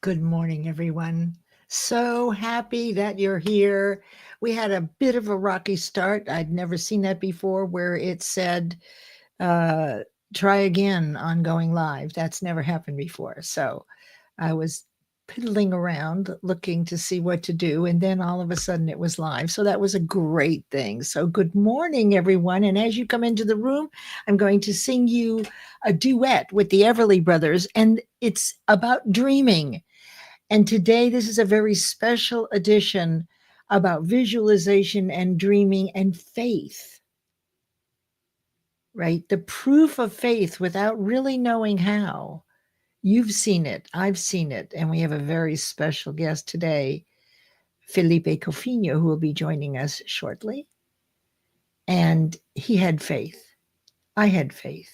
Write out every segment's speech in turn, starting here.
Good morning, everyone. So happy that you're here. We had a bit of a rocky start. I'd never seen that before where it said, uh, try again on going live. That's never happened before. So I was piddling around looking to see what to do. And then all of a sudden it was live. So that was a great thing. So good morning, everyone. And as you come into the room, I'm going to sing you a duet with the Everly Brothers. And it's about dreaming. And today, this is a very special edition about visualization and dreaming and faith, right? The proof of faith without really knowing how. You've seen it, I've seen it, and we have a very special guest today, Felipe Cofiño, who will be joining us shortly. And he had faith. I had faith.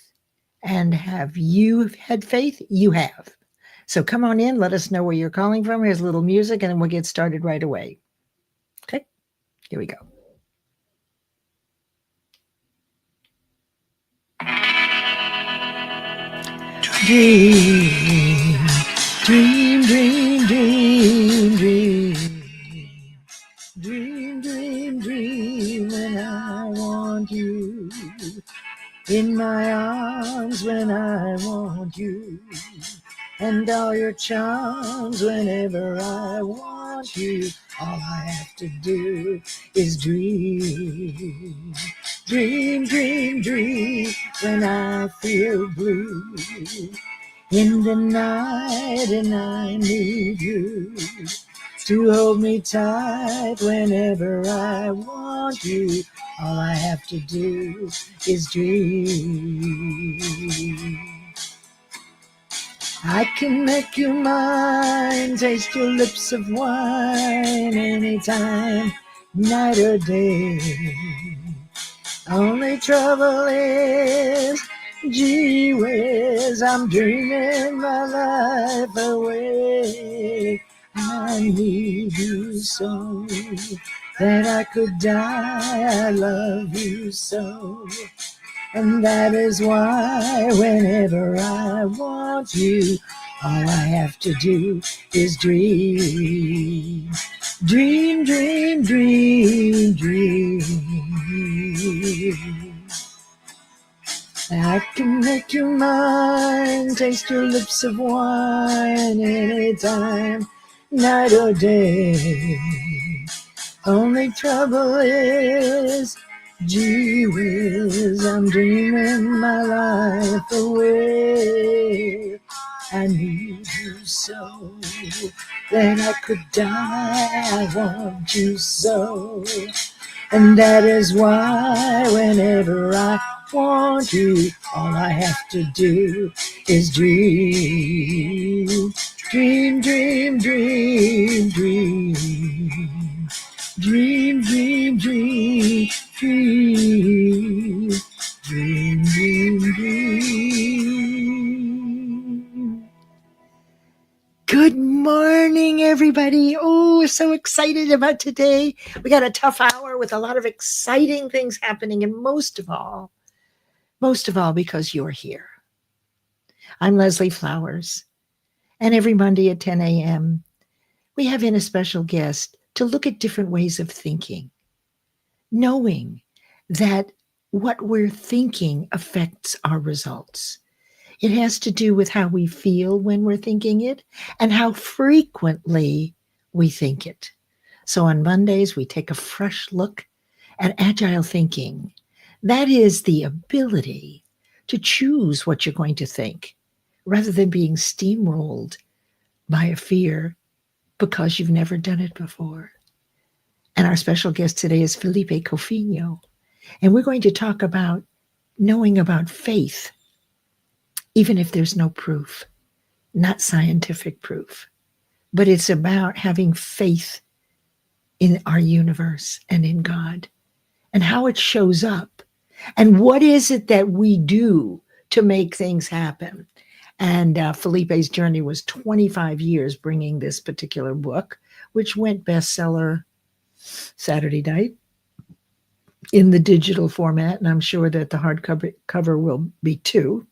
And have you had faith? You have. So come on in, let us know where you're calling from. Here's a little music, and then we'll get started right away. Okay, here we go. Dream, dream, dream, dream, dream. Dream, dream, dream, when I want you. In my arms when I want you. And all your charms whenever I want you. All I have to do is dream. Dream, dream, dream, when I feel blue in the night and I need you to hold me tight whenever I want you. All I have to do is dream. I can make you mine, taste your lips of wine anytime, night or day. Only trouble is, gee whiz, I'm dreaming my life away. I need you so that I could die. I love you so. And that is why whenever I want you, all I have to do is dream. Dream, dream, dream, dream. I can make you mine, taste your lips of wine anytime, night or day. Only trouble is, gee whiz, I'm dreaming my life away. I need you so that I could die. I want you so. And that is why whenever I want you, all I have to do is dream. Dream, dream, dream, dream. Dream, dream, dream, dream. Dream, dream, dream. Good morning, everybody. Oh, we're so excited about today. We got a tough hour with a lot of exciting things happening, and most of all, because you're here. I'm Leslie Flowers, and every Monday at 10 a.m., we have in a special guest to look at different ways of thinking, knowing that what we're thinking affects our results. It has to do with how we feel when we're thinking it and how frequently we think it. So on Mondays, we take a fresh look at agile thinking. That is the ability to choose what you're going to think rather than being steamrolled by a fear because you've never done it before. And our special guest today is Felipe Cofiño. And we're going to talk about knowing about faith, even if there's no proof, not scientific proof, but it's about having faith in our universe and in God and how it shows up. And what is it that we do to make things happen? And Felipe's journey was 25 years bringing this particular book, which went bestseller Saturday night in the digital format. And I'm sure that the hardcover will be too.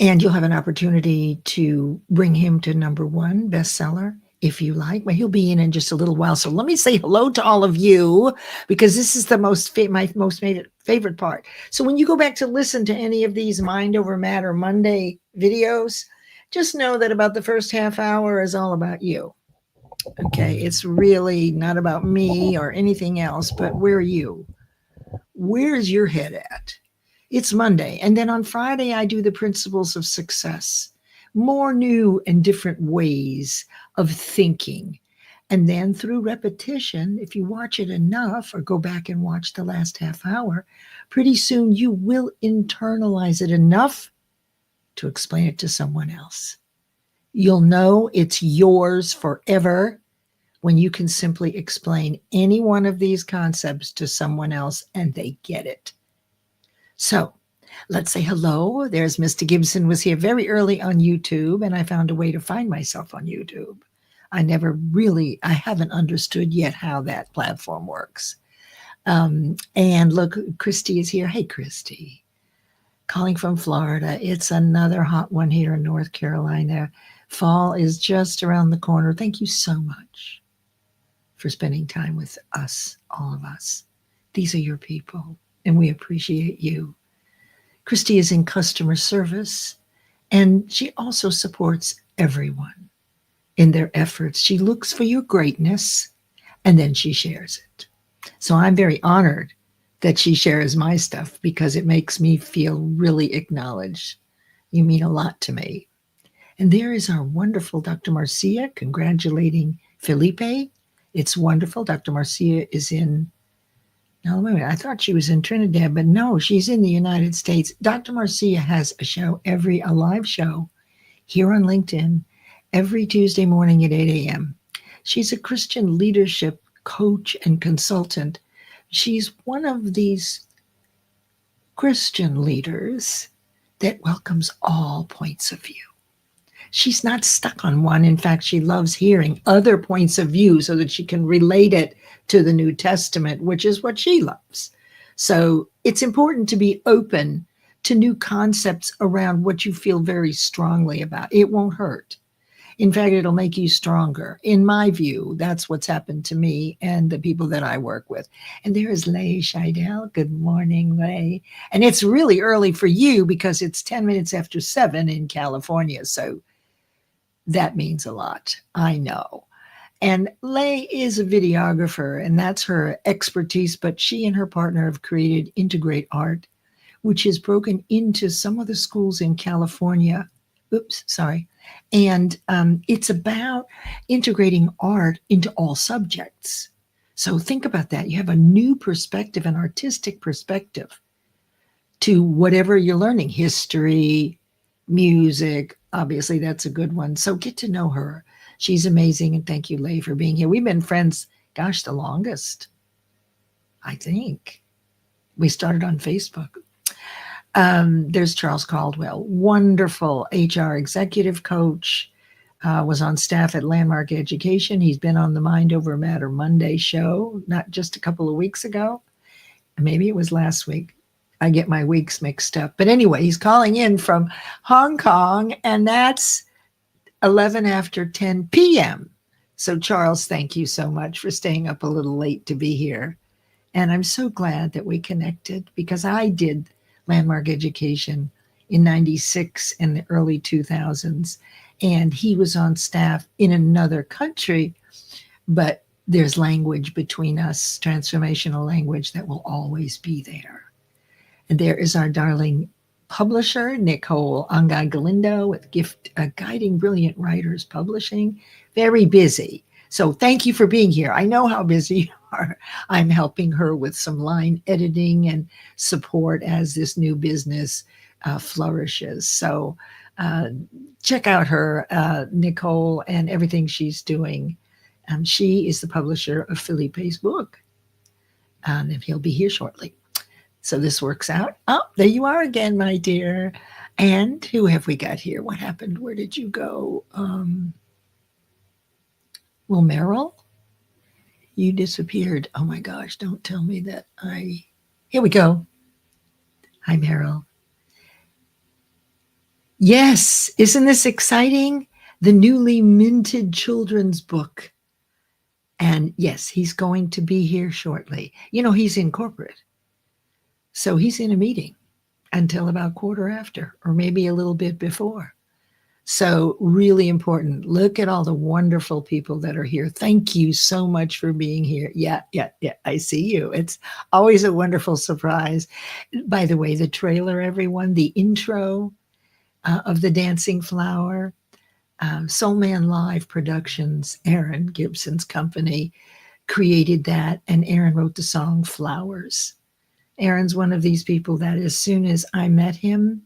And you'll have an opportunity to bring him to number one bestseller if you like. But he'll be in just a little while. So let me say hello to all of you, because this is the my most favorite part. So when you go back to listen to any of these Mind Over Matter Monday videos, just know that about the first half hour is all about you. Okay, it's really not about me or anything else, but where are you? Where's your head at? It's Monday. And then on Friday, I do the principles of success, more new and different ways of thinking. And then through repetition, if you watch it enough or go back and watch the last half hour, pretty soon you will internalize it enough to explain it to someone else. You'll know it's yours forever when you can simply explain any one of these concepts to someone else and they get it. So let's say hello. There's Mr. Gibson was here very early on YouTube, and I found a way to find myself on YouTube. I haven't understood yet how that platform works. And look, Christy is here. Hey, Christy, calling from Florida. It's another hot one here in North Carolina. Fall is just around the corner. Thank you so much for spending time with us, all of us. These are your people, and we appreciate you. Christy is in customer service, and she also supports everyone in their efforts. She looks for your greatness, and then she shares it. So I'm very honored that she shares my stuff because it makes me feel really acknowledged. You mean a lot to me. And there is our wonderful Dr. Marcia congratulating Felipe. It's wonderful. Dr. Marcia is in, no, wait a minute. I thought she was in Trinidad, but no, she's in the United States. Dr. Marcia has a live show here on LinkedIn every Tuesday morning at 8 a.m. She's a Christian leadership coach and consultant. She's one of these Christian leaders that welcomes all points of view. She's not stuck on one. In fact, she loves hearing other points of view so that she can relate it to the New Testament, which is what she loves. So it's important to be open to new concepts around what you feel very strongly about. It won't hurt. In fact, it'll make you stronger. In my view, that's what's happened to me and the people that I work with. And there is Leigh Scheidel. Good morning, Leigh. And it's really early for you because it's 10 minutes after 7 in California. So that means a lot. I know. And Leigh is a videographer, and that's her expertise. But she and her partner have created Integrate Art, which is broken into some of the schools in California. Oops, sorry. And it's about integrating art into all subjects. So think about that. You have a new perspective, an artistic perspective to whatever you're learning, history, music. Obviously, that's a good one. So get to know her. She's amazing. And thank you, Leigh, for being here. We've been friends, gosh, the longest, I think. We started on Facebook. There's Charles Caldwell, wonderful HR executive coach, was on staff at Landmark Education. He's been on the Mind Over Matter Monday show, not just a couple of weeks ago. Maybe it was last week. I get my weeks mixed up. But anyway, he's calling in from Hong Kong, and that's 11 after 10 p.m. So, Charles, thank you so much for staying up a little late to be here. And I'm so glad that we connected because I did Landmark Education in 96 and the early 2000s. And he was on staff in another country, but there's language between us, transformational language that will always be there. And there is our darling publisher, Nicole Angay Galindo with Guiding Brilliant Writers Publishing. Very busy. So thank you for being here. I know how busy you are. I'm helping her with some line editing and support as this new business flourishes. So check out her, Nicole, and everything she's doing. She is the publisher of Felipe's book, and he'll be here shortly. So this works out. Oh, there you are again, my dear. And who have we got here? What happened? Where did you go? Well, Meryl, you disappeared. Oh my gosh, don't tell me that here we go. Hi, Meryl. Yes, isn't this exciting? The newly minted children's book. And yes, he's going to be here shortly. You know, he's in corporate. So he's in a meeting until about quarter after, or maybe a little bit before. So, really important. Look at all the wonderful people that are here. Thank you so much for being here. Yeah, yeah, yeah. I see you. It's always a wonderful surprise. By the way, the trailer, everyone, the intro of The Dancing Flower, Soul Man Live Productions, Aaron Gibson's company, created that. And Aaron wrote the song Flowers. Aaron's one of these people that as soon as I met him,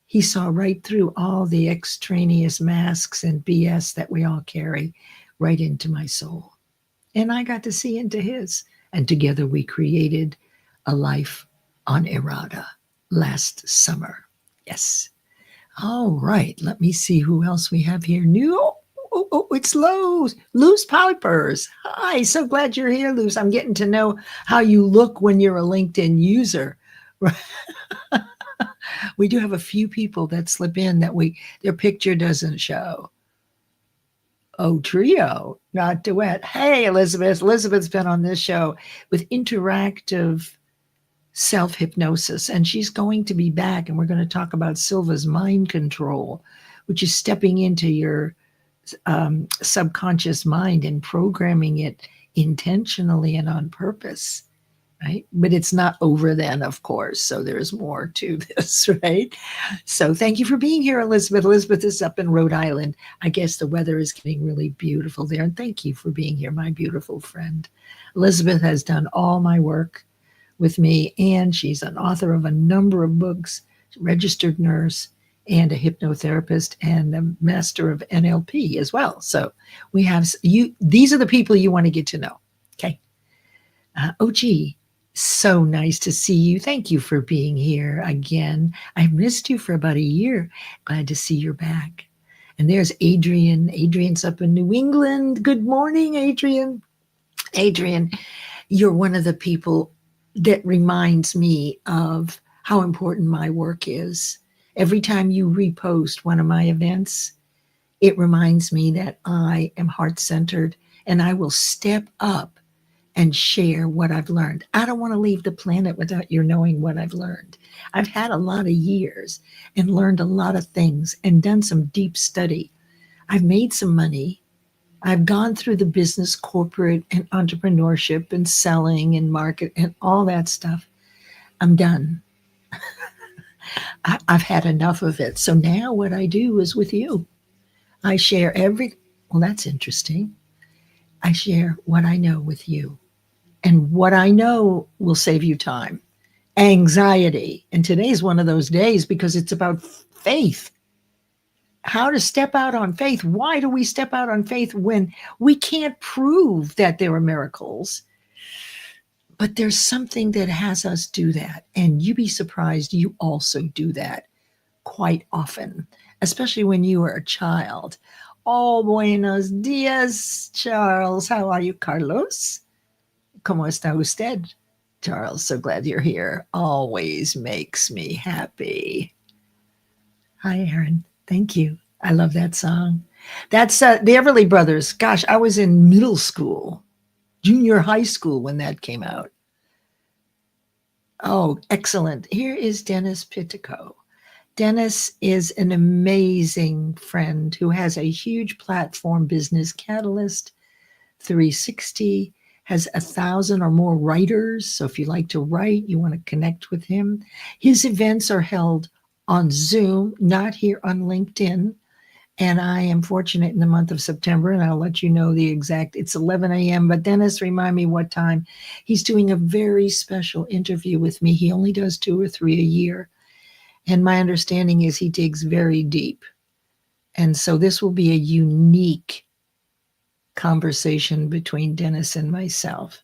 he saw right through all the extraneous masks and BS that we all carry right into my soul. And I got to see into his. And together we created a life on Errata last summer. Yes. All right. Let me see who else we have here. New. It's Luz. Luz Pipers. Hi. So glad you're here, Luz. I'm getting to know how you look when you're a LinkedIn user. We do have a few people that slip in that their picture doesn't show. Oh, trio, not duet. Hey, Elizabeth. Elizabeth's been on this show with interactive self-hypnosis, and she's going to be back, and we're going to talk about Silva's mind control, which is stepping into your subconscious mind and programming it intentionally and on purpose. Right? But it's not over then, of course. So there's more to this, right? So thank you for being here, Elizabeth. Elizabeth is up in Rhode Island. I guess the weather is getting really beautiful there. And thank you for being here, my beautiful friend. Elizabeth has done all my work with me, and she's an author of a number of books, registered nurse, and a hypnotherapist, and a master of NLP as well. So we have you. These are the people you want to get to know. Okay. Oh, gee. So nice to see you. Thank you for being here again. I missed you for about a year. Glad to see you're back. And there's Adrian. Adrian's up in New England. Good morning, Adrian. Adrian, you're one of the people that reminds me of how important my work is. Every time you repost one of my events, it reminds me that I am heart-centered and I will step up and share what I've learned. I don't want to leave the planet without you knowing what I've learned. I've had a lot of years and learned a lot of things and done some deep study. I've made some money. I've gone through the business, corporate, and entrepreneurship and selling and market and all that stuff. I'm done. I've had enough of it. So now what I do is with you. I share well, that's interesting. I share what I know with you. And what I know will save you time, anxiety. And today's one of those days because it's about faith. How to step out on faith. Why do we step out on faith when we can't prove that there are miracles? But there's something that has us do that. And you'd be surprised you also do that quite often, especially when you were a child. Oh, buenos dias, Charles. How are you, Carlos? ¿Cómo está usted? Charles, so glad you're here. Always makes me happy. Hi, Aaron. Thank you. I love that song. That's the Everly Brothers. Gosh, I was in middle school, junior high school when that came out. Oh, excellent. Here is Dennis Pitico. Dennis is an amazing friend who has a huge platform, Business Catalyst 360, has 1,000 or more writers. So if you like to write, you want to connect with him. His events are held on Zoom, not here on LinkedIn. And I am fortunate in the month of September, and I'll let you know the exact, it's 11 a.m. But Dennis, remind me what time. He's doing a very special interview with me. He only does 2 or 3 a year. And my understanding is he digs very deep. And so this will be a unique conversation between Dennis and myself.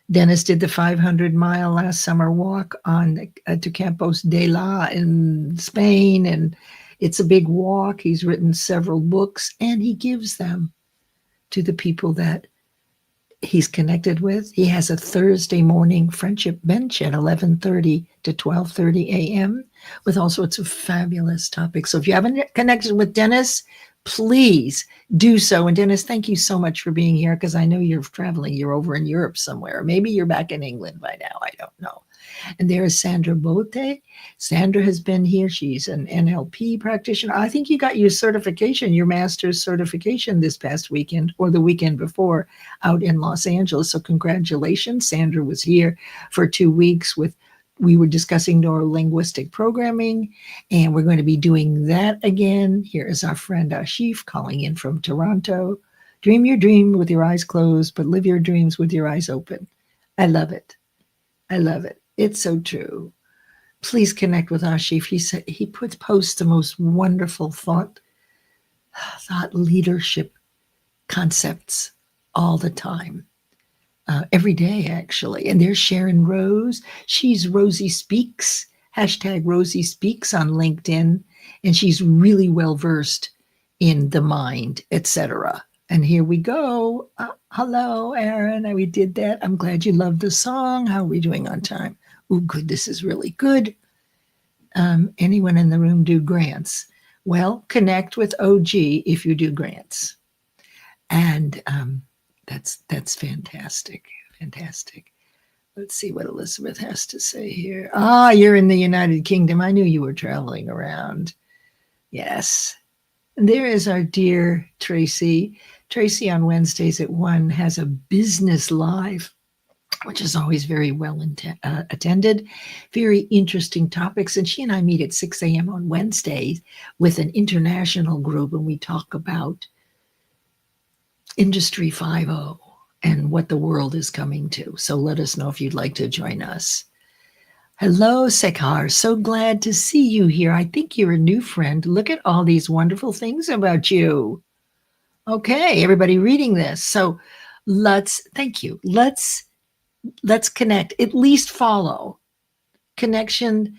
Dennis did the 500-mile last summer walk on to Campos de la in Spain, and it's a big walk. He's written several books, and he gives them to the people that he's connected with. He has a Thursday morning friendship bench at 11:30 to 12:30 a.m. with all sorts of fabulous topics. So if you haven't connected with Dennis, please do so. And Dennis, thank you so much for being here, because I know you're traveling. You're over in Europe somewhere. Maybe you're back in England by now. I don't know. And there is Sandra Bote. Sandra has been here. She's an NLP practitioner. I think you got your certification, your master's certification this past weekend or the weekend before out in Los Angeles. So congratulations. Sandra was here for 2 weeks we were discussing neurolinguistic programming, and we're going to be doing that again. Here is our friend Ashif calling in from Toronto. Dream your dream with your eyes closed, but live your dreams with your eyes open. I love it. I love it. It's so true. Please connect with Ashif. He posts the most wonderful thought leadership concepts all the time. Every day, actually. And there's Sharon Rose. She's Rosie Speaks, hashtag Rosie Speaks on LinkedIn. And she's really well versed in the mind, etc. And here we go. Hello, Aaron. We did that. I'm glad you loved the song. How are we doing on time? Oh, good. This is really good. Anyone in the room do grants? Well, connect with OG if you do grants. And that's fantastic. Fantastic. Let's see what Elizabeth has to say here. You're in the United Kingdom. I knew you were traveling around. Yes. And there is our dear Tracy. Tracy on Wednesdays at 1 has a business live, which is always very well attended, very interesting topics. And she and I meet at 6 a.m. on Wednesdays with an international group, and we talk about Industry 5.0 and what the world is coming to. So let us know if you'd like to join us. Hello, Sekhar. So glad to see you here. I think you're a new friend. Look at all these wonderful things about you. Okay, everybody reading this. So thank you. Let's connect, at least follow. Connection,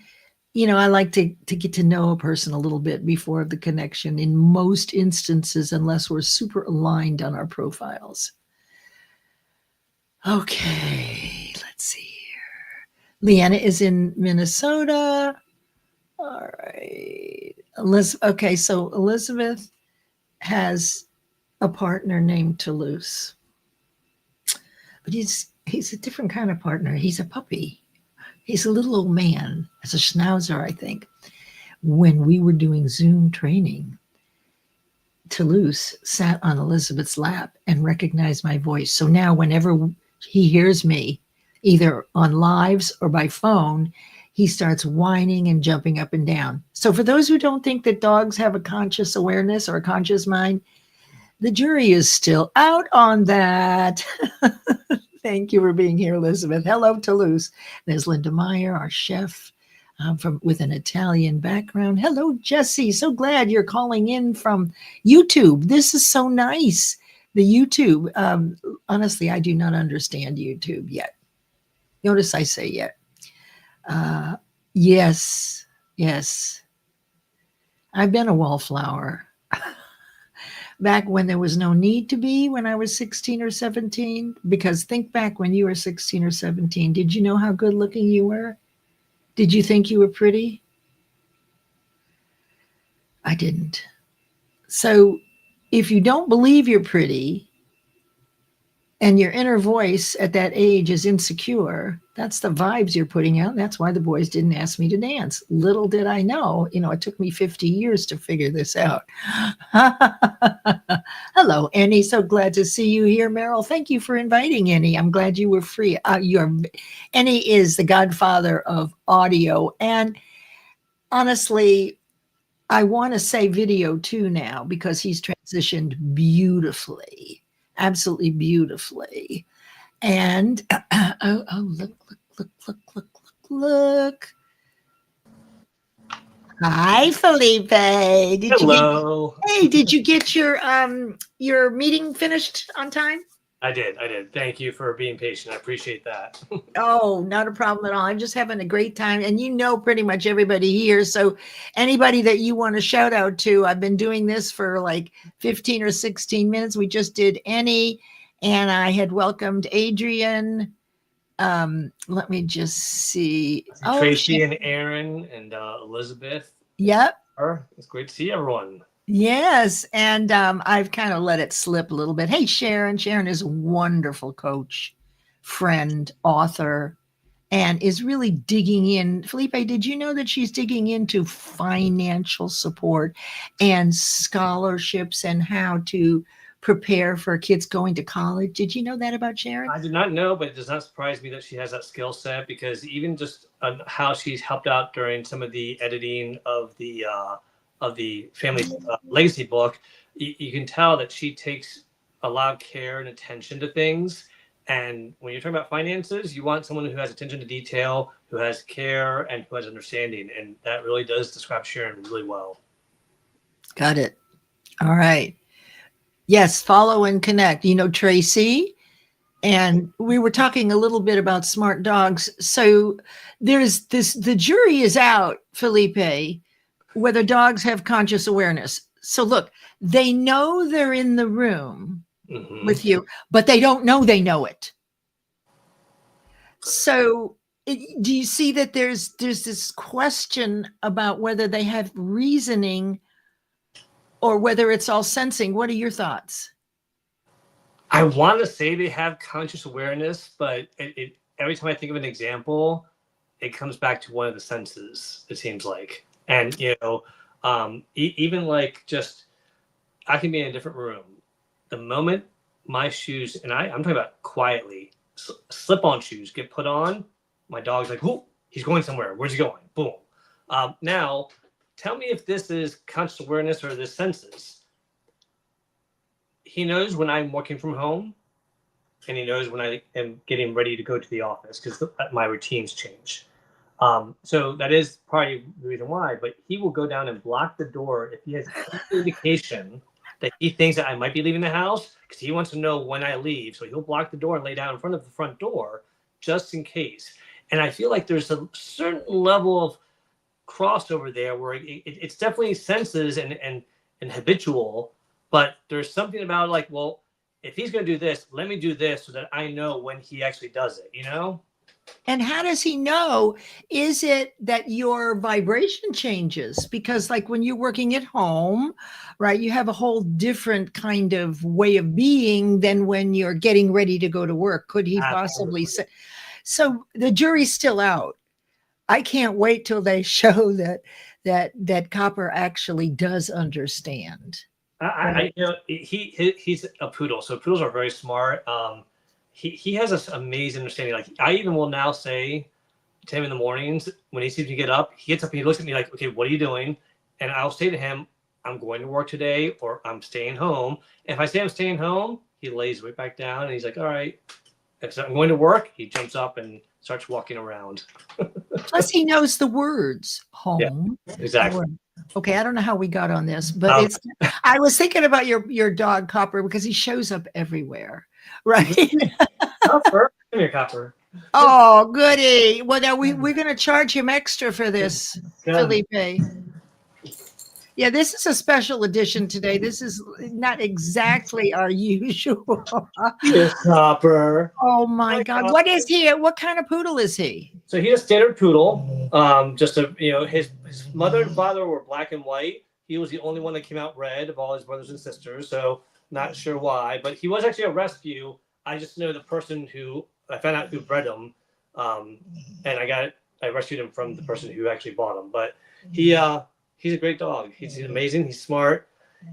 I like to get to know a person a little bit before the connection in most instances, unless we're super aligned on our profiles. Okay, let's see here. Leanna is in Minnesota. All right. Okay, so Elizabeth has a partner named Toulouse. But he's a different kind of partner. He's a puppy. He's a little old man. As a schnauzer, I think. When we were doing Zoom training, Toulouse sat on Elizabeth's lap and recognized my voice. So now whenever he hears me, either on lives or by phone, he starts whining and jumping up and down. So for those who don't think that dogs have a conscious awareness or a conscious mind, the jury is still out on that. Thank you for being here, Elizabeth. Hello, Toulouse. There's Linda Meyer, our chef with an Italian background. Hello, Jesse. So glad you're calling in from YouTube. This is so nice. The YouTube. Honestly, I do not understand YouTube yet. Notice I say yet. Yes. I've been a wallflower. Back when there was no need to be, when I was 16 or 17, because think back when you were 16 or 17, did you know how good looking you were? Did you think you were pretty? I didn't. So if you don't believe you're pretty and your inner voice at that age is insecure, that's the vibes you're putting out. That's why the boys didn't ask me to dance. Little did I know, it took me 50 years to figure this out. Hello, Annie. So glad to see you here, Meryl. Thank you for inviting Annie. I'm glad you were free. Annie is the godfather of audio. And honestly, I want to say video too now, because he's transitioned beautifully, absolutely beautifully. And look. Hi, Felipe. Hello. Did you get your meeting finished on time? I did. Thank you for being patient. I appreciate that. Oh, not a problem at all. I'm just having a great time. And pretty much everybody here. So anybody that you want to shout out to, I've been doing this for like 15 or 16 minutes. We just did Annie And I had welcomed Adrian. Let me just see. Oh, Tracy and Aaron and Elizabeth. yep. It's great to see everyone. Yes. And I've kind of let it slip a little bit. Hey, Sharon. Sharon is a wonderful coach, friend, author, and is really digging in. Felipe, did you know that she's digging into financial support and scholarships and how to prepare for kids going to college? Did you know that about Sharon? I did not know, but it does not surprise me that she has that skill set, because even just how she's helped out during some of the editing of the family legacy book, you can tell that she takes a lot of care and attention to things. And when you're talking about finances, you want someone who has attention to detail, who has care, and who has understanding. And that really does describe Sharon really well. Got it. All right. Yes, follow and connect. You know, Tracy, and we were talking a little bit about smart dogs. So there's this, the jury is out, Felipe, whether dogs have conscious awareness. So look, they know they're in the room with you, but they don't know they know it. So do you see that there's this question about whether they have reasoning or whether it's all sensing? What are your thoughts? I want to say they have conscious awareness, but every time I think of an example, it comes back to one of the senses, it seems like. And, even like just, I can be in a different room. The moment my shoes, and I'm talking about quietly, slip-on shoes get put on, my dog's like, "Whoa, he's going somewhere. Where's he going?" Boom. Now, tell me if this is conscious awareness or this senses. He knows when I'm working from home, and he knows when I am getting ready to go to the office, because my routines change. So that is probably the reason why. But he will go down and block the door if he has any indication that he thinks that I might be leaving the house, because he wants to know when I leave. So he'll block the door and lay down in front of the front door just in case. And I feel like there's a certain level of crossover there where it's definitely senses and habitual, but there's something about like, well, if he's going to do this, let me do this so that I know when he actually does it, And how does he know? Is it that your vibration changes? Because, like, when you're working at home, right, you have a whole different kind of way of being than when you're getting ready to go to work. Could he possibly say? So the jury's still out. I can't wait till they show that Copper actually does understand. He's a poodle, so poodles are very smart. He has this amazing understanding. Like, I even will now say to him in the mornings when he sees me get up, he gets up and he looks at me like, "Okay, what are you doing?" And I'll say to him, "I'm going to work today," or "I'm staying home." And if I say I'm staying home, he lays right back down and he's like, "All right." If I'm going to work, he jumps up and starts walking around. Plus, he knows the words home. Yeah, exactly. Okay, I don't know how we got on this, but it's. I was thinking about your dog Copper, because he shows up everywhere, right? Copper, come here, Copper. Oh, goody. Well, now we're going to charge him extra for this, Felipe. Yeah, this is a special edition today. This is not exactly our usual. Yes, Copper. Oh my God. Copper. What is he? What kind of poodle is he? So he's a standard poodle. His mother and father were black and white. He was the only one that came out red of all his brothers and sisters. So not sure why, but he was actually a rescue. I just know the person who I found out who bred him, and I rescued him from the person who actually bought him. But he's a great dog. He's amazing. He's smart.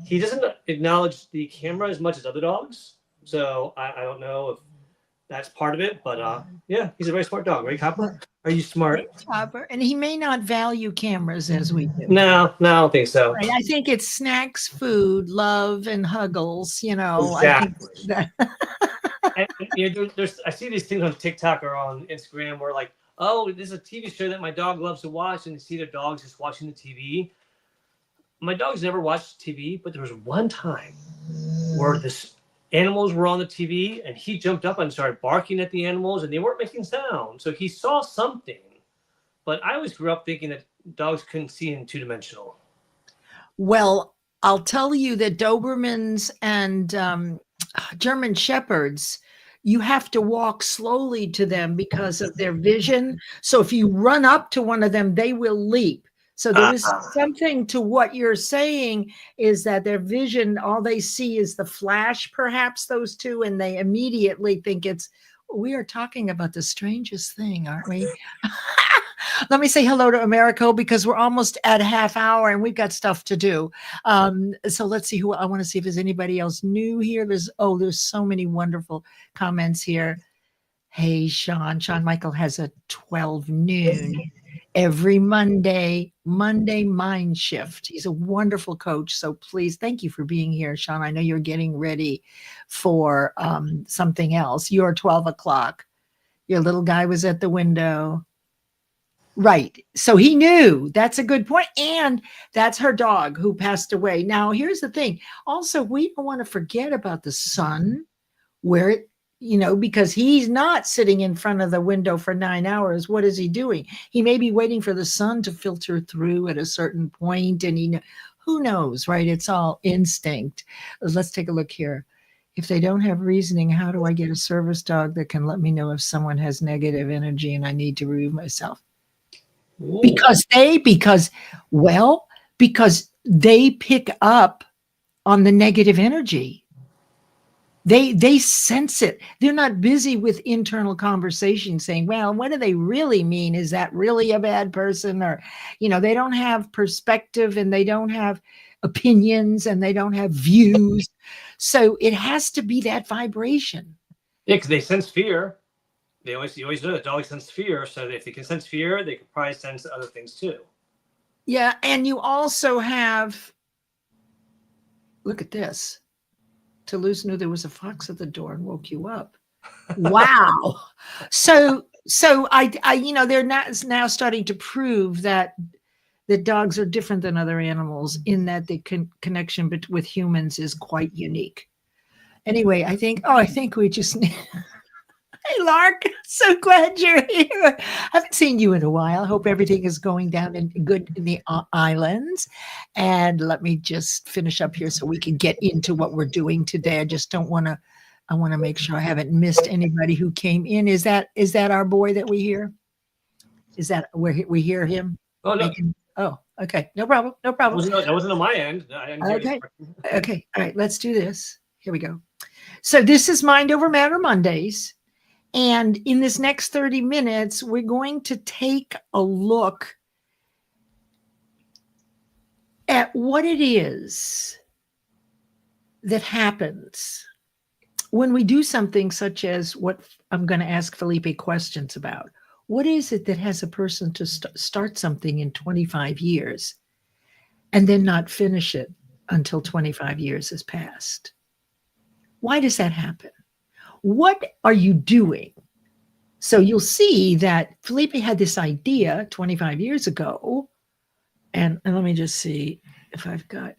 He doesn't acknowledge the camera as much as other dogs. So I don't know if that's part of it, but yeah, he's a very smart dog, right, Copper? Are you smart? Copper, and he may not value cameras as we do. No, I don't think so. Right. I think it's snacks, food, love, and huggles. Exactly. I think that. There's I see these things on TikTok or on Instagram where like, oh, this is a TV show that my dog loves to watch, and you see their dogs just watching the TV. My dog's never watched TV, but there was one time where this animals were on the TV and he jumped up and started barking at the animals and they weren't making sound. So he saw something. But I always grew up thinking that dogs couldn't see in two-dimensional. Well, I'll tell you that Dobermans and German Shepherds, you have to walk slowly to them because of their vision. So if you run up to one of them, they will leap. So there is something to what you're saying, is that their vision, all they see is the flash, perhaps those two, and they immediately think it's, we are talking about the strangest thing, aren't we? Let me say hello to Americo because we're almost at a half hour and we've got stuff to do. So let's see who I want to see if there's anybody else new here. There's so many wonderful comments here. Hey, Sean Michael has a 12 noon every Monday mind shift. He's a wonderful coach. So please, thank you for being here, Sean. I know you're getting ready for something else. You're 12 o'clock. Your little guy was at the window. Right. So he knew. That's a good point. And that's her dog who passed away. Now, here's the thing. Also, we don't want to forget about the son, where it, because he's not sitting in front of the window for 9 hours. What is he doing? He may be waiting for the sun to filter through at a certain point, and who knows, right? It's all instinct. Let's take a look here. If they don't have reasoning, how do I get a service dog that can let me know if someone has negative energy and I need to remove myself? Ooh. Because they pick up on the negative energy. They sense it. They're not busy with internal conversation saying, well, what do they really mean? Is that really a bad person? Or, they don't have perspective, and they don't have opinions, and they don't have views. So it has to be that vibration. Yeah, because they sense fear. You always know that dogs sense fear. So if they can sense fear, they can probably sense other things too. Yeah, and you also have, look at this. Toulouse knew there was a fox at the door and woke you up. Wow. So I they're now starting to prove that dogs are different than other animals in that the connection with humans is quite unique. Anyway, I think we just need. Hey, Lark, so glad you're here. I haven't seen you in a while. I hope everything is going down good in the islands. And let me just finish up here so we can get into what we're doing today. I just don't want to. I want to make sure I haven't missed anybody who came in. Is that our boy that we hear? Is that where we hear him? Oh, no. Oh, okay. No problem. No problem. That wasn't on my end. Okay. All right. Let's do this. Here we go. So this is Mind Over Matter Mondays. And in this next 30 minutes, we're going to take a look at what it is that happens when we do something such as what I'm going to ask Felipe questions about. What is it that has a person to start something in 25 years and then not finish it until 25 years has passed? Why does that happen? What are you doing? So you'll see that Felipe had this idea 25 years ago. And let me just see if I've got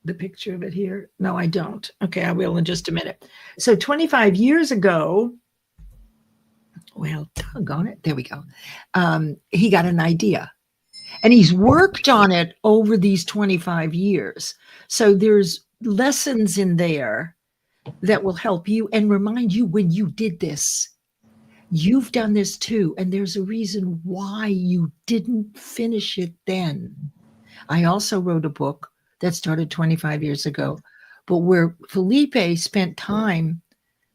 the picture of it here. No, I don't. Okay, I will in just a minute. So 25 years ago, well, doggone it. There we go. He got an idea. And he's worked on it over these 25 years. So there's lessons in there that will help you and remind you when you did this. You've done this too, and there's a reason why you didn't finish it then. I also wrote a book that started 25 years ago, but where Felipe spent time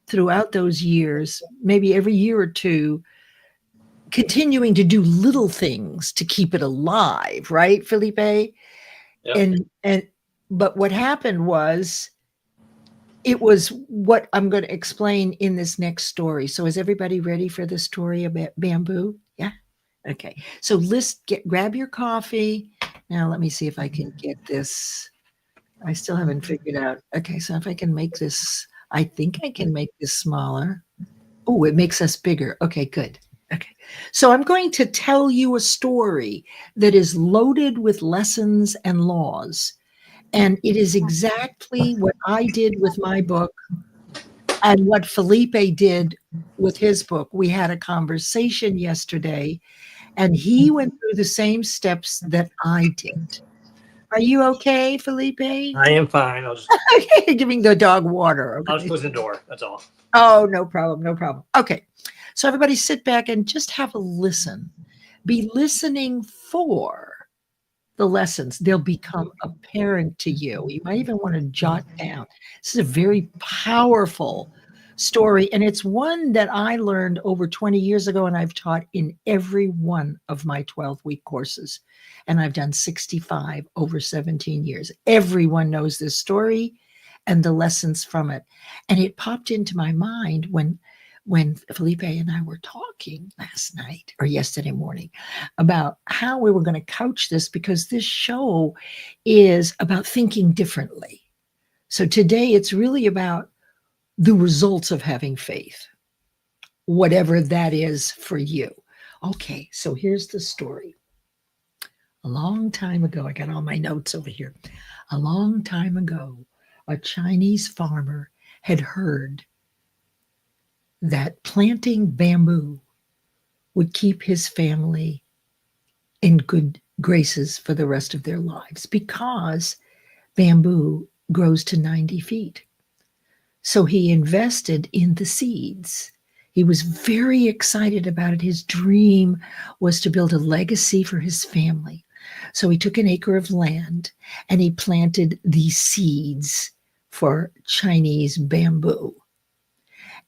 throughout those years, maybe every year or two, continuing to do little things to keep it alive, right, Felipe? Yep. But what happened was, it was what I'm going to explain in this next story. So is everybody ready for the story about bamboo? Yeah? Okay. So grab your coffee. Now let me see if I can get this. I still haven't figured out. Okay, so if I can make this, I think I can make this smaller. Oh, it makes us bigger. Okay, good. Okay. So I'm going to tell you a story that is loaded with lessons and laws. And it is exactly what I did with my book and what Felipe did with his book. We had a conversation yesterday, and he went through the same steps that I did. Are you okay, Felipe? I am fine. Okay, giving the dog water. I'll just Okay. close the door. That's all. Oh, no problem. No problem. Okay. So, everybody sit back and just have a listen. Be listening for the lessons. They'll become apparent to you. You might even want to jot down. This is a very powerful story, and it's one that I learned over 20 years ago, and I've taught in every one of my 12-week courses. And I've done 65 over 17 years. Everyone knows this story and the lessons from it. And it popped into my mind when Felipe and I were talking last night or yesterday morning about how we were going to couch this, because this show is about thinking differently. So today it's really about the results of having faith, whatever that is for you. Okay, so here's the story. A long time ago, I got all my notes over here. A long time ago, a Chinese farmer had heard that planting bamboo would keep his family in good graces for the rest of their lives, because bamboo grows to 90 feet. So he invested in the seeds. He was very excited about it. His dream was to build a legacy for his family. So he took an acre of land and he planted these seeds for Chinese bamboo.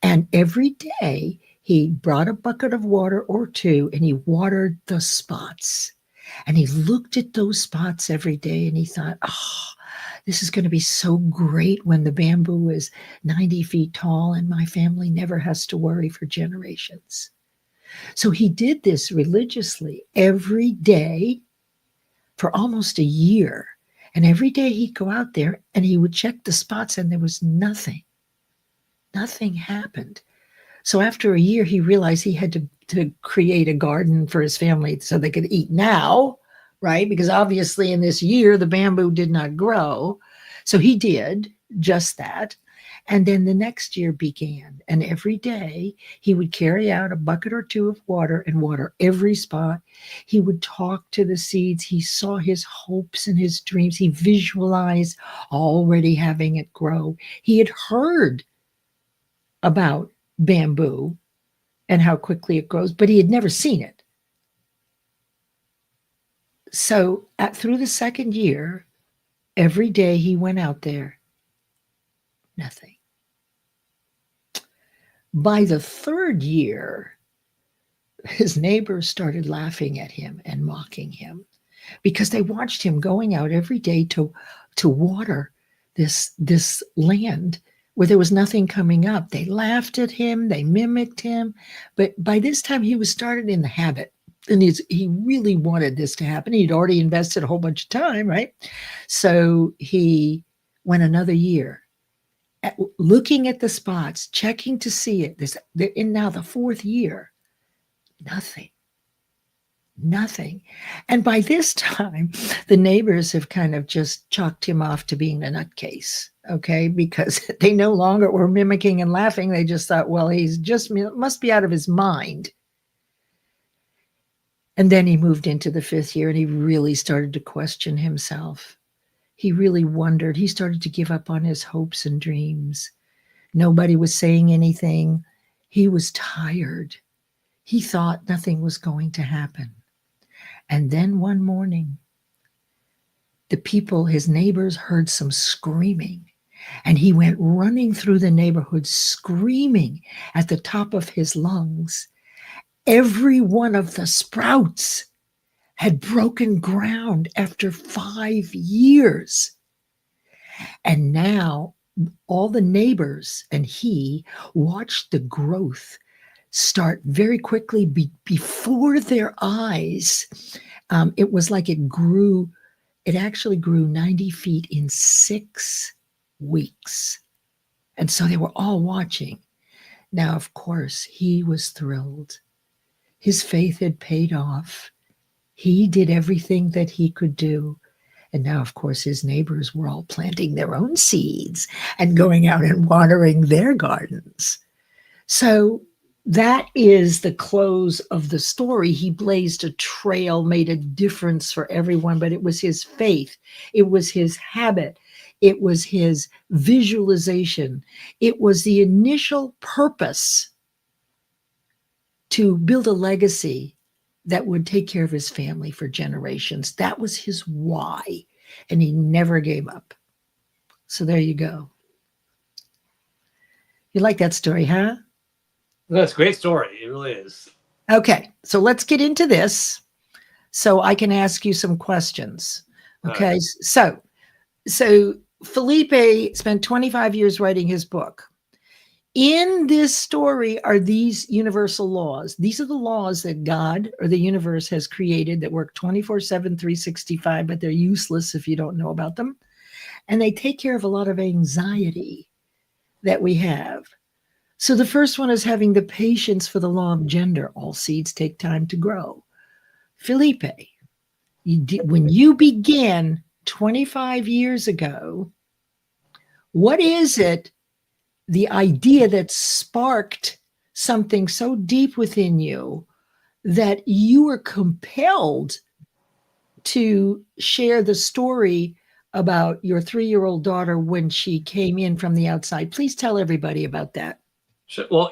And every day he brought a bucket of water or two and he watered the spots. And he looked at those spots every day and he thought, oh, this is going to be so great when the bamboo is 90 feet tall and my family never has to worry for generations. So he did this religiously every day for almost a year. And every day he'd go out there and he would check the spots and there was nothing. Nothing happened. So after a year, he realized he had to create a garden for his family so they could eat now, right? Because obviously in this year, the bamboo did not grow. So he did just that. And then the next year began. And every day he would carry out a bucket or two of water and water every spot. He would talk to the seeds. He saw his hopes and his dreams. He visualized already having it grow. He had heard about bamboo and how quickly it grows, but he had never seen it. So through the second year, every day he went out there, nothing. By the third year, his neighbors started laughing at him and mocking him because they watched him going out every day to water this land where there was nothing coming up. They laughed at him, they mimicked him, but by this time he was started in the habit. And he really wanted this to happen. He'd already invested a whole bunch of time, right? So he went another year looking at the spots, checking to see it. They're in now the fourth year, nothing. And by this time, the neighbors have kind of just chalked him off to being a nutcase, okay? Because they no longer were mimicking and laughing. They just thought, well, he's just must be out of his mind. And then he moved into the fifth year and he really started to question himself. He really wondered. He started to give up on his hopes and dreams. Nobody was saying anything. He was tired. He thought nothing was going to happen. And then one morning, the people, his neighbors, heard some screaming. And he went running through the neighborhood, screaming at the top of his lungs. Every one of the sprouts had broken ground after 5 years. And now all the neighbors and he watched the growth start very quickly before their eyes. It was like it actually grew 90 feet in 6 weeks. And so they were all watching. Now, of course, he was thrilled. His faith had paid off. He did everything that he could do. And now, of course, his neighbors were all planting their own seeds and going out and watering their gardens. So that is the close of the story. He blazed a trail, made a difference for everyone, but it was his faith, it was his habit, it was his visualization, it was the initial purpose to build a legacy that would take care of his family for generations. That was his why, and he never gave up. So there you go. You like that story, huh? That's a great story. It really is. Okay, so let's get into this so I can ask you some questions. Okay, Right. so Felipe spent 25 years writing his book. In this story are these universal laws. These are the laws that God or the universe has created that work 24/7, 365, but they're useless if you don't know about them. And they take care of a lot of anxiety that we have. So the first one is having the patience for the law of gender. All seeds take time to grow. Felipe, when you began 25 years ago, what is it, the idea that sparked something so deep within you that you were compelled to share the story about your 3-year-old daughter when she came in from the outside? Please tell everybody about that. Sure. Well,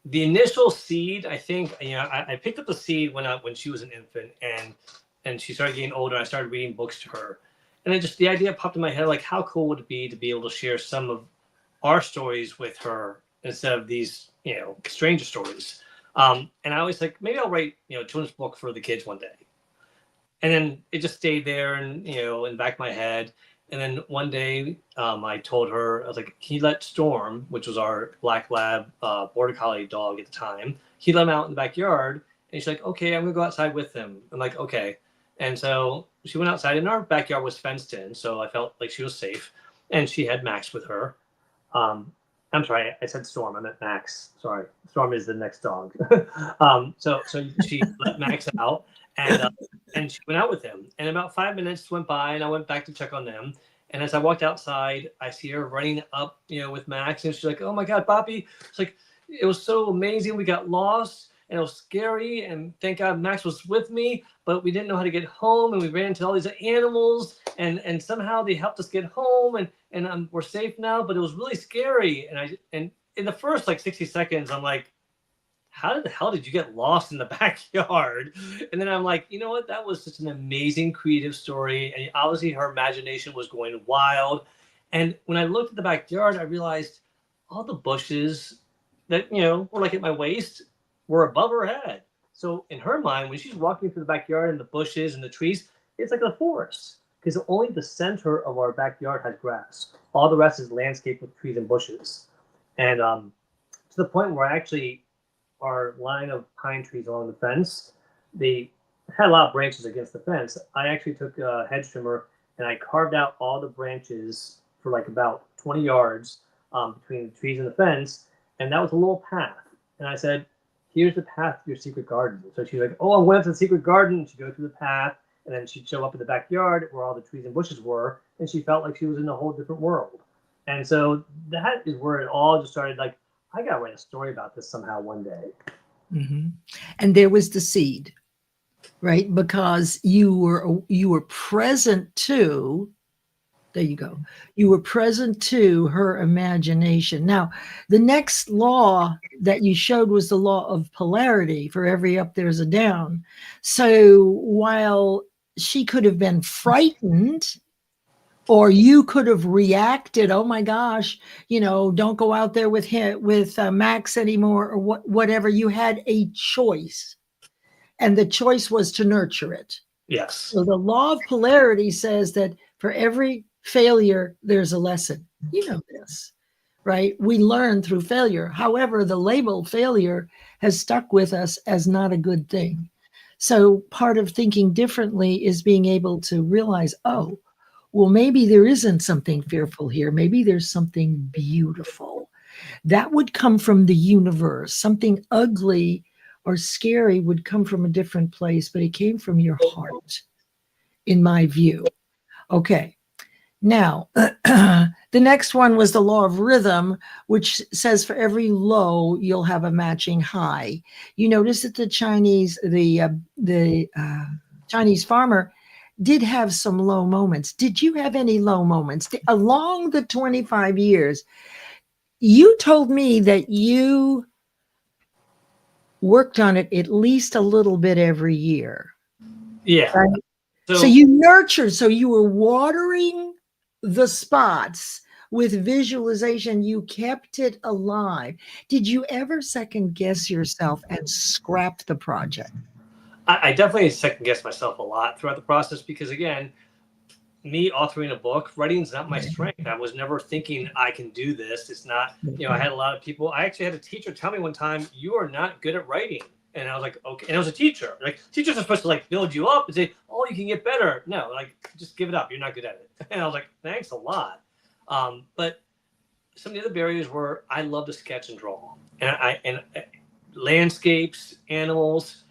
the initial seed, I think, I picked up the seed when she was an infant, and she started getting older. I started reading books to her, and the idea popped in my head, like, how cool would it be to be able to share some of our stories with her instead of these stranger stories. And I always like, maybe I'll write a children's book for the kids one day. And then it just stayed there, and in the back of my head. And then one day, I told her, I was like, "Can you let Storm, which was our black lab border collie dog at the time, he let him out in the backyard?" And she's like, "Okay, I'm gonna go outside with him." I'm like, "Okay." And so she went outside, and our backyard was fenced in, so I felt like she was safe. And she had Max with her. Um, I'm sorry, I said Storm. I meant Max. Sorry, Storm is the next dog. So she let Max out, and she went out with him. And about 5 minutes went by, and I went back to check on them. And as I walked outside, I see her running up, with Max, and she's like, "Oh my God, Poppy!" It's like, it was so amazing. We got lost, and it was scary, and thank God Max was with me, but we didn't know how to get home, and we ran into all these animals, and somehow they helped us get home, and we're safe now. But it was really scary, and in the first like 60 seconds, I'm like, how the hell did you get lost in the backyard? And then I'm like, you know what? That was such an amazing creative story. And obviously her imagination was going wild. And when I looked at the backyard, I realized all the bushes that, were like at my waist were above her head. So in her mind, when she's walking through the backyard and the bushes and the trees, it's like a forest, because only the center of our backyard has grass. All the rest is landscape with trees and bushes. And to the point where I actually, our line of pine trees along the fence, they had a lot of branches against the fence. I actually took a hedge trimmer and I carved out all the branches for like about 20 yards between the trees and the fence. And that was a little path. And I said, "Here's the path to your secret garden." So she's like, "Oh, I went to the secret garden." And she'd go through the path. And then she'd show up in the backyard where all the trees and bushes were. And she felt like she was in a whole different world. And so that is where it all just started. Like, I got to write a story about this somehow one day. Mm-hmm. And there was the seed, right? Because you were present to, there you go. You were present to her imagination. Now, the next law that you showed was the law of polarity. For every up, there's a down. So while she could have been frightened, or you could have reacted, "Oh my gosh, don't go out there with him, with Max anymore," or whatever. You had a choice, and the choice was to nurture it. Yes. So the law of polarity says that for every failure, there's a lesson. You know this, right? We learn through failure. However, the label failure has stuck with us as not a good thing. So part of thinking differently is being able to realize, oh, well, maybe there isn't something fearful here. Maybe there's something beautiful. That would come from the universe. Something ugly or scary would come from a different place, but it came from your heart, in my view. Okay. Now, The next one was the law of rhythm, which says for every low you'll have a matching high. You notice that the Chinese farmer did have some low moments. Did you have any low moments along the 25 years? You told me that you worked on it at least a little bit every year. Yeah. Right? So you nurtured, so you were watering the spots with visualization. You kept it alive. Did you ever second guess yourself and scrap the project? I definitely second guess myself a lot throughout the process because, again, me authoring a book, writing's not my strength. I was never thinking I can do this. It's not, I had a lot of people. I actually had a teacher tell me one time, "You are not good at writing." And I was like, okay. And I was a teacher. Like, teachers are supposed to like build you up and say, "Oh, you can get better." No, like, just give it up. You're not good at it. And I was like, thanks a lot. But some of the other barriers were I love to sketch and draw, and landscapes, animals,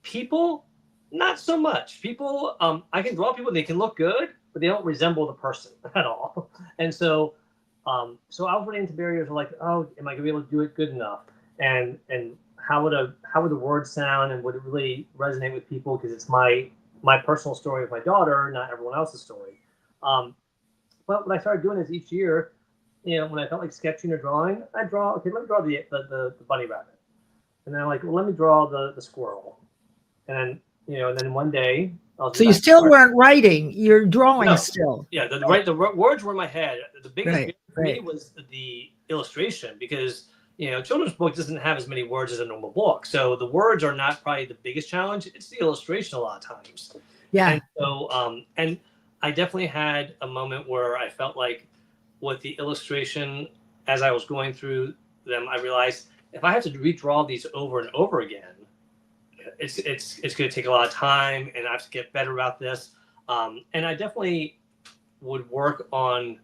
people, not so much. People, I can draw people; they can look good, but they don't resemble the person at all. And so I was running into barriers of like, oh, am I gonna be able to do it good enough? And how would the words sound, and would it really resonate with people? Because it's my personal story of my daughter, not everyone else's story. Um, but what I started doing is each year, when I felt like sketching or drawing, I draw. Okay, let me draw the bunny rabbit, and then I'm like, well, let me draw the squirrel, and then and then one day I'll So you still weren't writing; you're drawing no. still. Yeah, the words were in my head. The biggest Right, for me was the illustration because children's book doesn't have as many words as a normal book, so the words are not probably the biggest challenge. It's the illustration a lot of times. Yeah. And so and I definitely had a moment where I felt like with the illustration as I was going through them, I realized if I have to redraw these over and over again, it's going to take a lot of time, and I have to get better about this. And I definitely would work on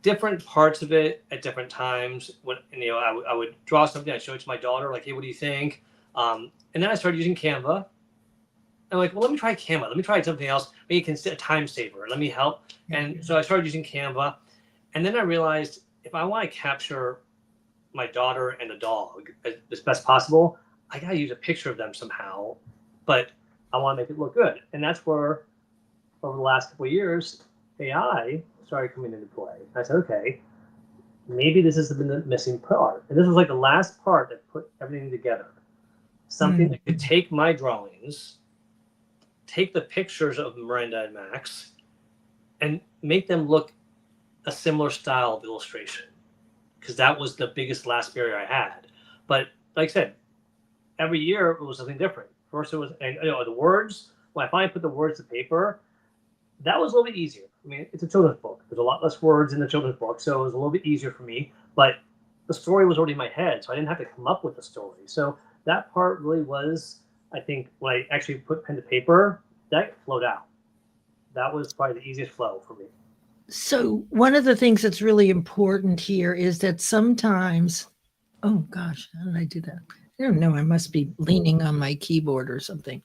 different parts of it at different times. When I would draw something, I'd show it to my daughter, like, "Hey, what do you think?" And then I started using Canva. I'm like, well, let me try Canva. Let me try something else. Maybe it can set a time saver. Let me help. And so I started using Canva. And then I realized if I want to capture my daughter and the dog as best possible, I got to use a picture of them somehow. But I want to make it look good. And that's where, over the last couple of years, AI started coming into play. I said, okay, maybe this has been the missing part. And this was like the last part that put everything together. Something that could take my drawings, take the pictures of Miranda and Max, and make them look a similar style of illustration. Because that was the biggest last barrier I had. But like I said, every year it was something different. First it was the words. When I finally put the words to paper, that was a little bit easier. I mean, it's a children's book. There's a lot less words in the children's book, so it was a little bit easier for me. But the story was already in my head, so I didn't have to come up with the story. So that part really was, I think, when I actually put pen to paper, that flowed out. That was probably the easiest flow for me. So one of the things that's really important here is that sometimes, oh gosh, how did I do that? I don't know. I must be leaning on my keyboard or something.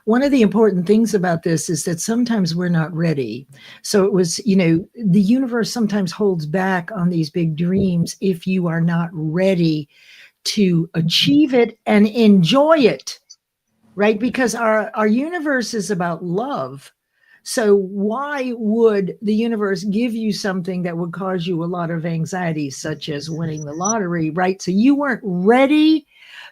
One of the important things about this is that sometimes we're not ready. So it was, the universe sometimes holds back on these big dreams if you are not ready to achieve it and enjoy it, right? Because our universe is about love. So why would the universe give you something that would cause you a lot of anxiety, such as winning the lottery, right? So you weren't ready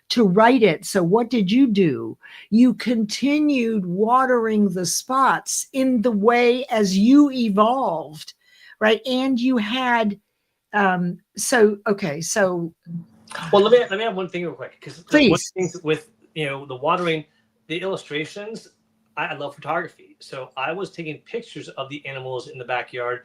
to write it. So what did you do? You continued watering the spots in the way as you evolved, right? And you had, so well, let me have one thing real quick, because one of the please. things with the watering, the illustrations, I love photography, so I was taking pictures of the animals in the backyard.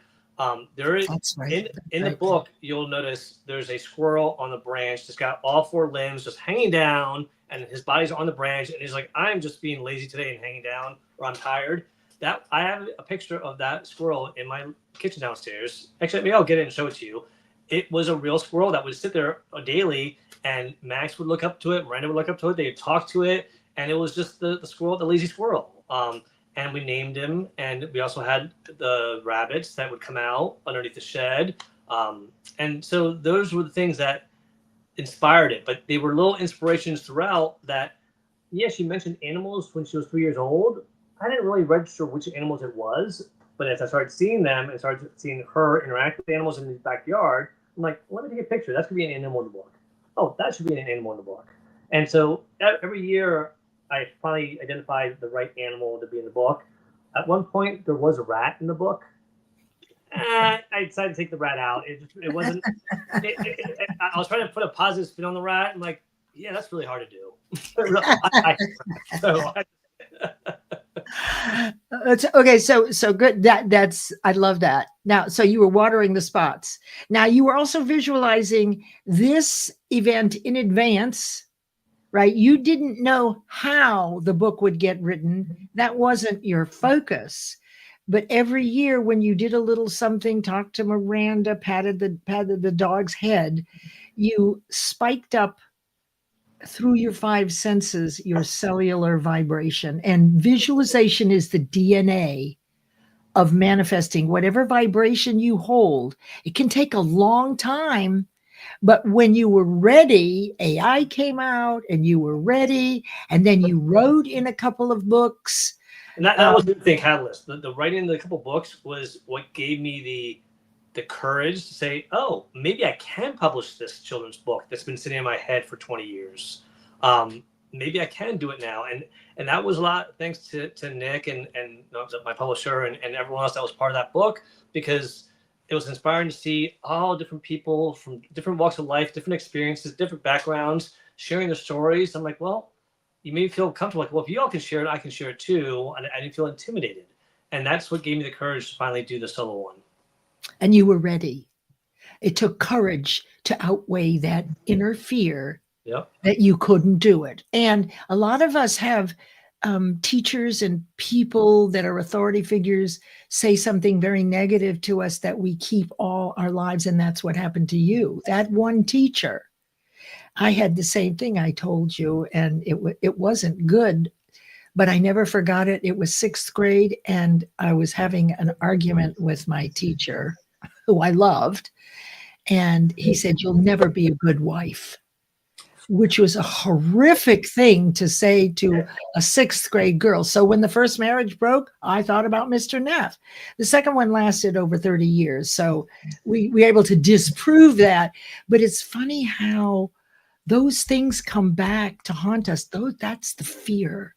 There is That's right. in the book, you'll notice there's a squirrel on the branch that's got all four limbs just hanging down, and his body's on the branch, and he's like, "I'm just being lazy today and hanging down, or I'm tired." That I have a picture of that squirrel in my kitchen downstairs. Actually, maybe I'll get it and show it to you. It was a real squirrel that would sit there daily, and Max would look up to it, Miranda would look up to it, they would talk to it, and it was just the squirrel, the lazy squirrel. and we named him. And we also had the rabbits that would come out underneath the shed. And so those were the things that inspired it. But they were little inspirations throughout that. Yeah, she mentioned animals when she was 3 years old. I didn't really register which animals it was, but as I started seeing them and started seeing her interact with animals in the backyard, I'm like, let me take a picture. That's gonna be an animal in the book. Oh, that should be an animal in the book. And so every year, I finally identified the right animal to be in the book. At one point, there was a rat in the book. I decided to take the rat out. It wasn't. I was trying to put a positive spin on the rat. I'm like, yeah, that's really hard to do. So Okay, so good. That's I love that. Now, so you were watering the spots. Now you were also visualizing this event in advance, right? You didn't know how the book would get written. That wasn't your focus. But every year when you did a little something, talked to Miranda, patted the dog's head, you spiked up through your five senses your cellular vibration. And visualization is the DNA of manifesting whatever vibration you hold. It can take a long time, but when you were ready, AI came out and you were ready, and then you wrote in a couple of books. And that was the thing, catalyst. The writing the couple books was what gave me the courage to say, oh, maybe I can publish this children's book that's been sitting in my head for 20 years. Maybe I can do it now. And that was a lot thanks to Nick and my publisher and everyone else that was part of that book, because it was inspiring to see all different people from different walks of life, different experiences, different backgrounds, sharing their stories. I'm like, well, you may feel comfortable, like, well, if you all can share it, I can share it too. And I didn't feel intimidated. And that's what gave me the courage to finally do the solo one. And you were ready. It took courage to outweigh that inner fear that you couldn't do it. And a lot of us have teachers and people that are authority figures say something very negative to us that we keep all our lives. And that's what happened to you. That one teacher. I had the same thing I told you, and it wasn't good, but I never forgot it. It was 6th grade, and I was having an argument with my teacher, who I loved, and he said, "You'll never be a good wife," which was a horrific thing to say to a 6th grade girl. So when the first marriage broke, I thought about Mr. Neff. The second one lasted over 30 years, so we were able to disprove that. But it's funny how those things come back to haunt us. That's the fear.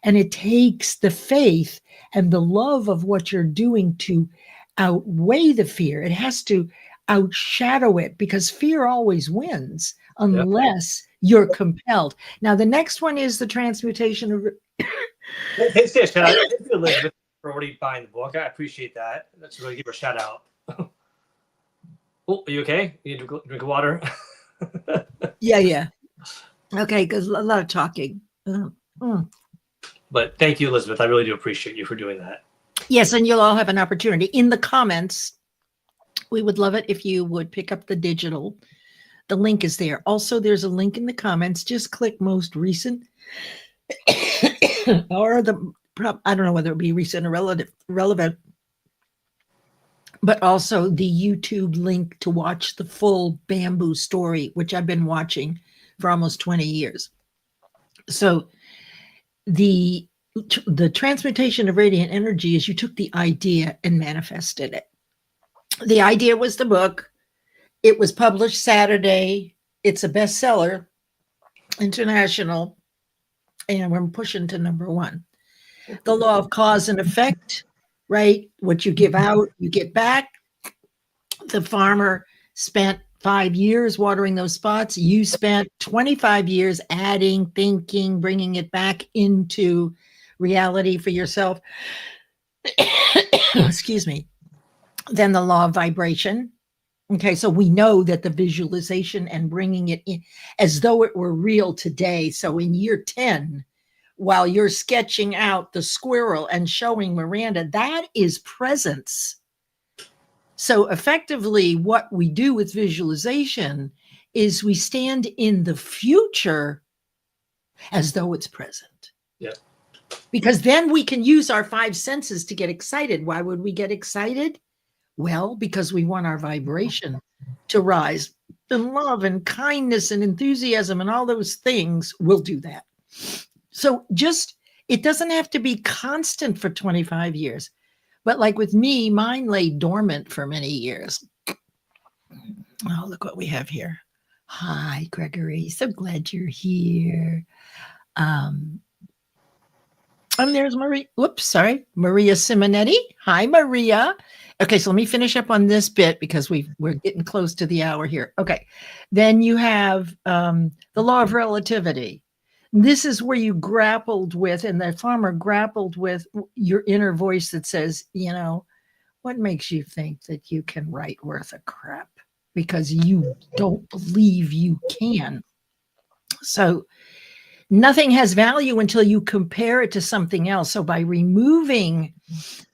And it takes the faith and the love of what you're doing to outweigh the fear. It has to outshadow it, because fear always wins unless you're compelled. Now, the next one is the transmutation of... Thank you, Elizabeth, for already buying the book. I appreciate that. Let's really give her a shout out. Oh, are you okay? You need to drink water? Yeah. Okay, because a lot of talking. But thank you, Elizabeth. I really do appreciate you for doing that. Yes, and you'll all have an opportunity. In the comments, we would love it if you would pick up the digital. The link is there. Also, there's a link in the comments. Just click most recent. Or I don't know whether it be recent or relevant. But also the YouTube link to watch the full bamboo story, which I've been watching for almost 20 years. So the transmutation of radiant energy is you took the idea and manifested it. The idea was the book. It was published Saturday. It's a bestseller, international, and we're pushing to #1. The law of cause and effect, right? What you give out, you get back. The farmer spent 5 years watering those spots. You spent 25 years adding, thinking, bringing it back into reality for yourself. Excuse me. Then the law of vibration. Okay, so we know that the visualization and bringing it in as though it were real today. So in year 10, while you're sketching out the squirrel and showing Miranda, that is presence. So effectively, what we do with visualization is we stand in the future as though it's present. Yeah. Because then we can use our five senses to get excited. Why would we get excited? Well, because we want our vibration to rise, and love and kindness and enthusiasm and all those things will do that. So just, it doesn't have to be constant for 25 years. But like with me, mine lay dormant for many years. Oh, look what we have here. Hi, Gregory. So glad you're here. And there's Maria. Whoops, sorry. Maria Simonetti. Hi, Maria. Okay, so let me finish up on this bit because we're getting close to the hour here. Okay. Then you have the law of relativity. This is where you grappled with, and the farmer grappled with your inner voice that says, what makes you think that you can write worth a crap? Because you don't believe you can. So nothing has value until you compare it to something else. So by removing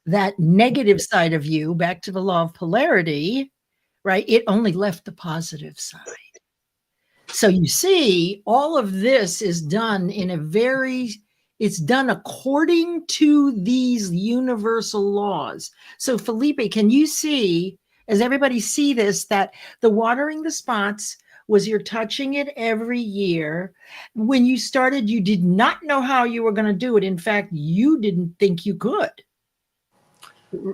that negative side of you, back to the law of polarity, right, it only left the positive side. So you see, all of this is done it's done according to these universal laws. So Felipe, can you see, as everybody see this, that the watering the spots was you're touching it every year. When you started, you did not know how you were going to do it. In fact, you didn't think you could.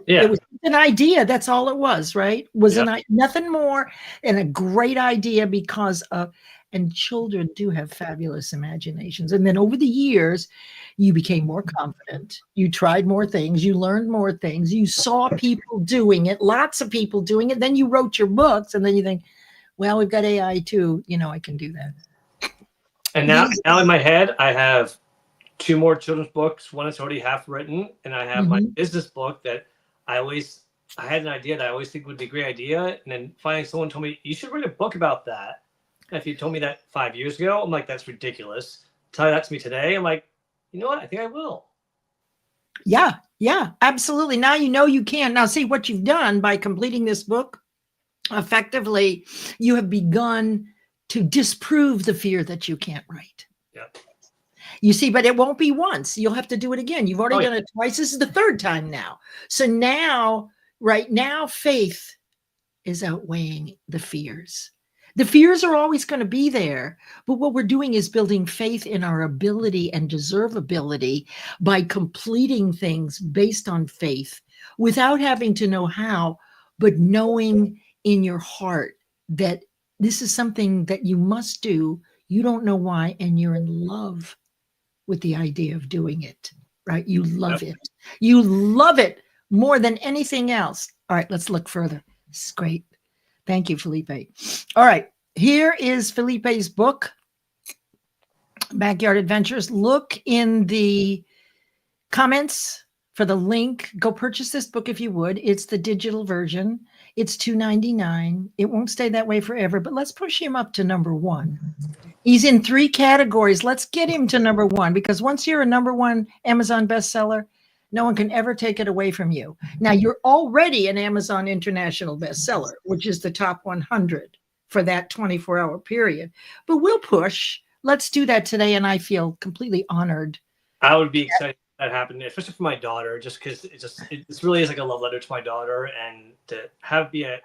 Yeah. It was an idea. That's all it was, right? Nothing more, and a great idea because of, and children do have fabulous imaginations. And then over the years, you became more confident. You tried more things. You learned more things. You saw people doing it, lots of people doing it. Then you wrote your books, and then you think, well, we've got AI too. I can do that. And now in my head, I have 2 more children's books. One is already half written, and I have my business book that I had an idea that I always think would be a great idea. And then finally someone told me, you should write a book about that. And if you told me that 5 years ago, I'm like, that's ridiculous. Tell that to me today. I'm like, you know what? I think I will. Yeah, absolutely. Now you can. Now see what you've done by completing this book. Effectively, you have begun to disprove the fear that you can't write. Yeah. You see, but it won't be once. You'll have to do it again. You've already done it twice. This is the third time now. So now, right now, faith is outweighing the fears. The fears are always going to be there. But what we're doing is building faith in our ability and deservability by completing things based on faith without having to know how, but knowing in your heart that this is something that you must do. You don't know why, and you're in love with the idea of doing it, right? You love it. You love it more than anything else. All right, let's look further. This is great. Thank you, Felipe. All right, here is Felipe's book, Backyard Adventures. Look in the comments for the link. Go purchase this book if you would. It's the digital version. It's $2.99. It won't stay that way forever, but let's push him up to number 1. He's in 3 categories. Let's get him to number 1, because once you're a number 1 Amazon bestseller, no one can ever take it away from you. Now, you're already an Amazon International bestseller, which is the top 100 for that 24-hour period. But we'll push. Let's do that today, and I feel completely honored. I would be excited if that happened, especially for my daughter, just because it really is like a love letter to my daughter, and to be a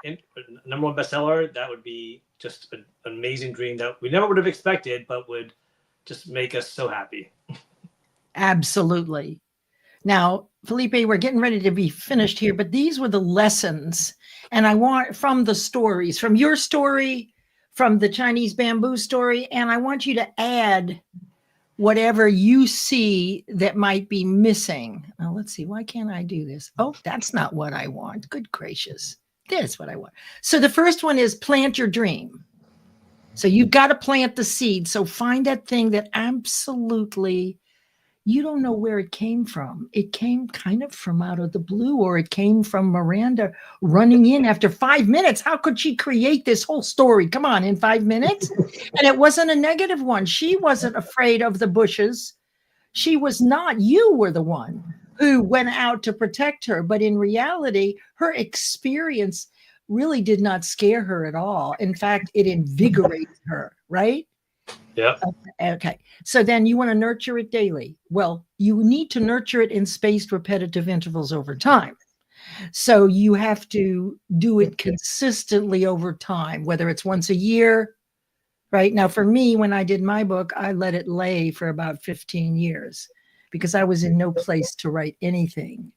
number 1 bestseller, that would be just an amazing dream that we never would have expected, but would just make us so happy. Absolutely. Now, Felipe, we're getting ready to be finished here, but these were the lessons. And I want from the stories, from your story, from the Chinese bamboo story, and I want you to add whatever you see that might be missing. Now, let's see. Why can't I do this? Oh, that's not what I want. Good gracious. That's what I want. So the first one is plant your dream. So you've got to plant the seed. So find that thing that absolutely, you don't know where it came from. It came kind of from out of the blue, or it came from Miranda running in after 5 minutes. How could she create this whole story? Come on, in 5 minutes? And it wasn't a negative one. She wasn't afraid of the bushes. She was not. You were the one who went out to protect her. But in reality, her experience really did not scare her at all. In fact, it invigorated her, right? Yeah. Okay. So then you want to nurture it daily. Well, you need to nurture it in spaced repetitive intervals over time. So you have to do it consistently over time, whether it's once a year, right? Now, for me, when I did my book, I let it lay for about 15 years because I was in no place to write anything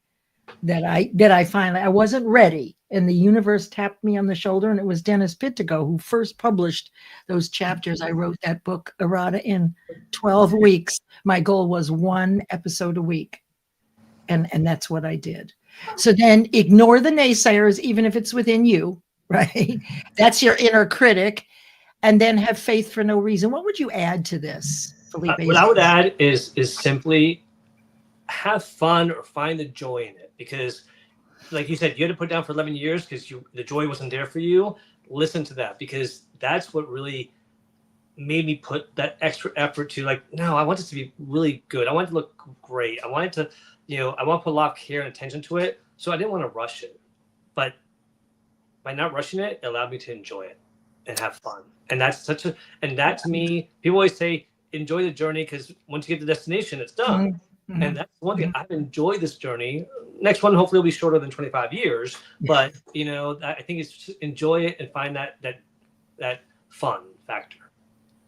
that I finally, I wasn't ready. And the universe tapped me on the shoulder, and it was Dennis Pittigo who first published those chapters. I wrote that book, Errata, in 12 weeks. My goal was 1 episode a week. And that's what I did. So then ignore the naysayers, even if it's within you, right? That's your inner critic. And then have faith for no reason. What would you add to this, Felipe? What I would add is simply have fun or find the joy in it, because like you said, you had to put it down for 11 years because the joy wasn't there for you. Listen to that, because that's what really made me put that extra effort to, like, no, I want this to be really good. I want it to look great. I wanted to, I want to put a lot of care and attention to it. So I didn't want to rush it. But by not rushing it, it allowed me to enjoy it and have fun. And that's and that to me, people always say, enjoy the journey, because once you get to the destination, it's done. Mm-hmm. And that's one thing. I've enjoyed this journey. Next one hopefully will be shorter than 25 years. But I think it's just enjoy it and find that fun factor.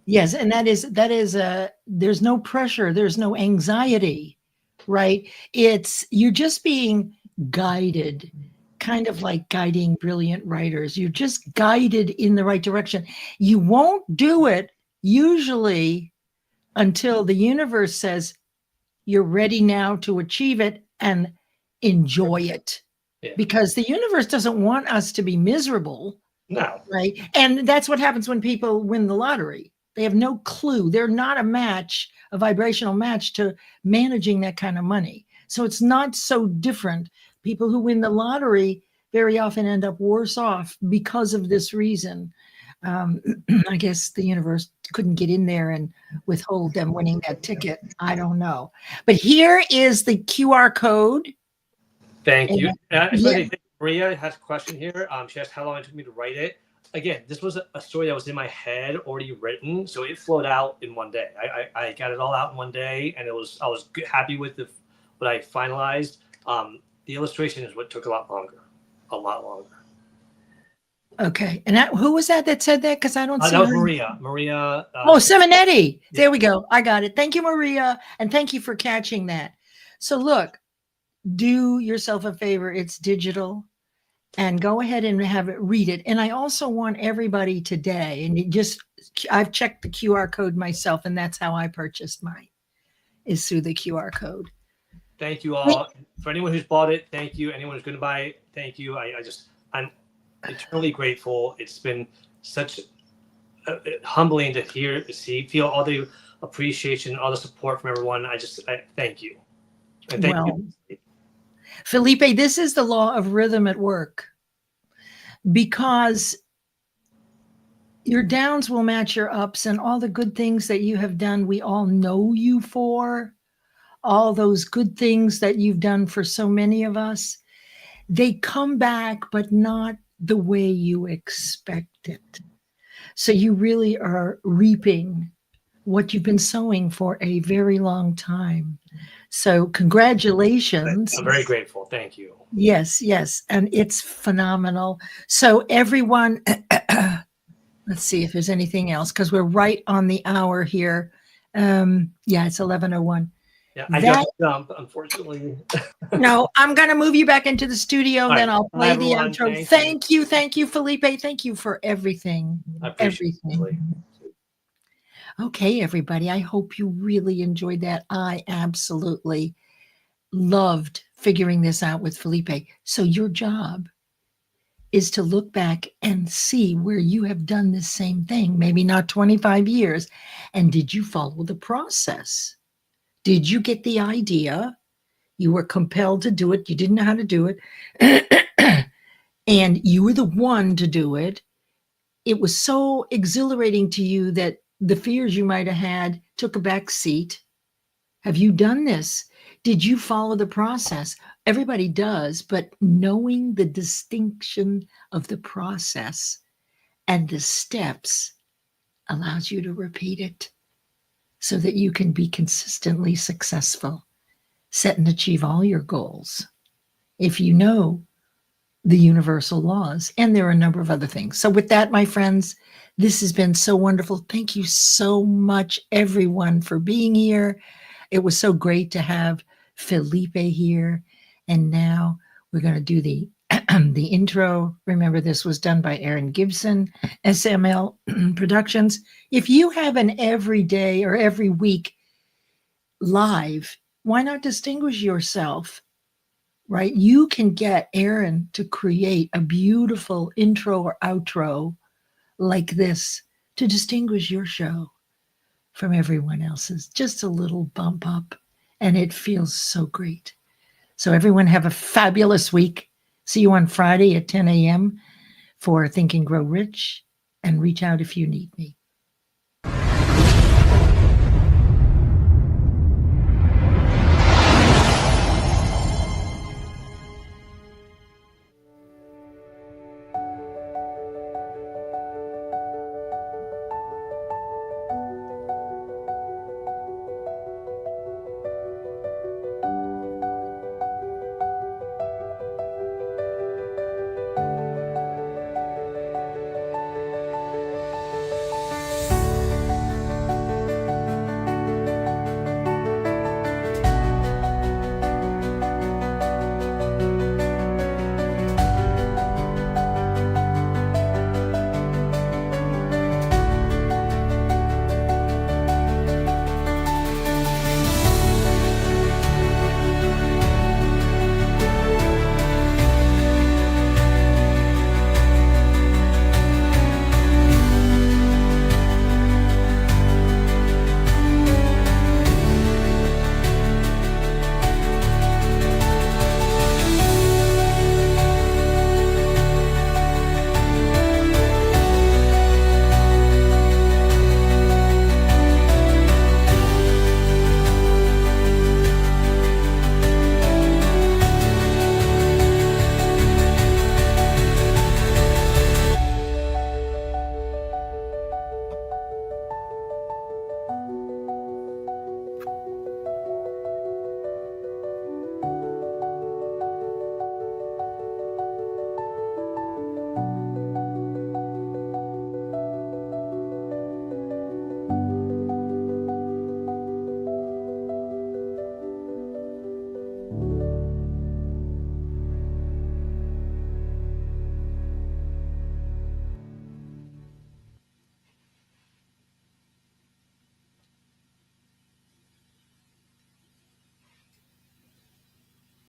Yes, and that is there's no pressure, there's no anxiety, right? You're just being guided, kind of like guiding brilliant writers. You're just guided in the right direction. You won't do it usually until the universe says you're ready now to achieve it and enjoy it. Yeah. Because the universe doesn't want us to be miserable. No. Right. And that's what happens when people win the lottery. They have no clue. They're not a vibrational match to managing that kind of money. So it's not so different. People who win the lottery very often end up worse off because of this reason. I guess the universe couldn't get in there and withhold them winning that ticket. I don't know. But here is the QR code. Thank you. Maria has a question here. She asked how long it took me to write it. Again, this was a story that was in my head, already written, so it flowed out in one day. I got it all out in one day, and I was happy with what I finalized. The illustration is what took a lot longer. Okay, and who was that said that? Because I don't see that was Maria. Maria. Simonetti. There we go. I got it. Thank you, Maria, and thank you for catching that. So look, do yourself a favor. It's digital. And go ahead and read it. And I also want everybody today, and I've checked the QR code myself, and that's how I purchased mine, is through the QR code. Thank you all. For anyone who's bought it, thank you. Anyone who's going to buy it, thank you. I'm eternally grateful. It's been such humbling to feel all the appreciation, all the support from everyone. I thank you. And thank you. Felipe, this is the law of rhythm at work, because your downs will match your ups, and all the good things that you have done, we all know you for. All those good things that you've done for so many of us, they come back, but not the way you expect it. So you really are reaping what you've been sowing for a very long time. So congratulations. I'm very grateful. Thank you. Yes. And it's phenomenal. So everyone, let's see if there's anything else, because we're right on the hour here. It's 11:01. Yeah, I got to jump, unfortunately. No, I'm going to move you back into the studio, and then I'll play the outro. Thank you, Felipe. Thank you for everything. I appreciate everything. Okay, everybody. I hope you really enjoyed that. I absolutely loved figuring this out with Felipe. So your job is to look back and see where you have done the same thing, maybe not 25 years. And did you follow the process? Did you get the idea? You were compelled to do it. You didn't know how to do it. And you were the one to do it. It was so exhilarating to you that the fears you might have had took a back seat. Have you done this? Did you follow the process? Everybody does, but knowing the distinction of the process and the steps allows you to repeat it so that you can be consistently successful, set and achieve all your goals. If you know the universal laws, and there are a number of other things. So with that, my friends, this has been so wonderful. Thank you so much, everyone, for being here. It was so great to have Felipe here. And now we're going to do the the intro. Remember, this was done by Aaron Gibson, SML Productions. If you have an every day or every week live, why not distinguish yourself? Right? You can get Aaron to create a beautiful intro or outro like this to distinguish your show from everyone else's. Just a little bump up, and it feels so great. So everyone have a fabulous week. See you on Friday at 10 a.m. for Think and Grow Rich, and reach out if you need me.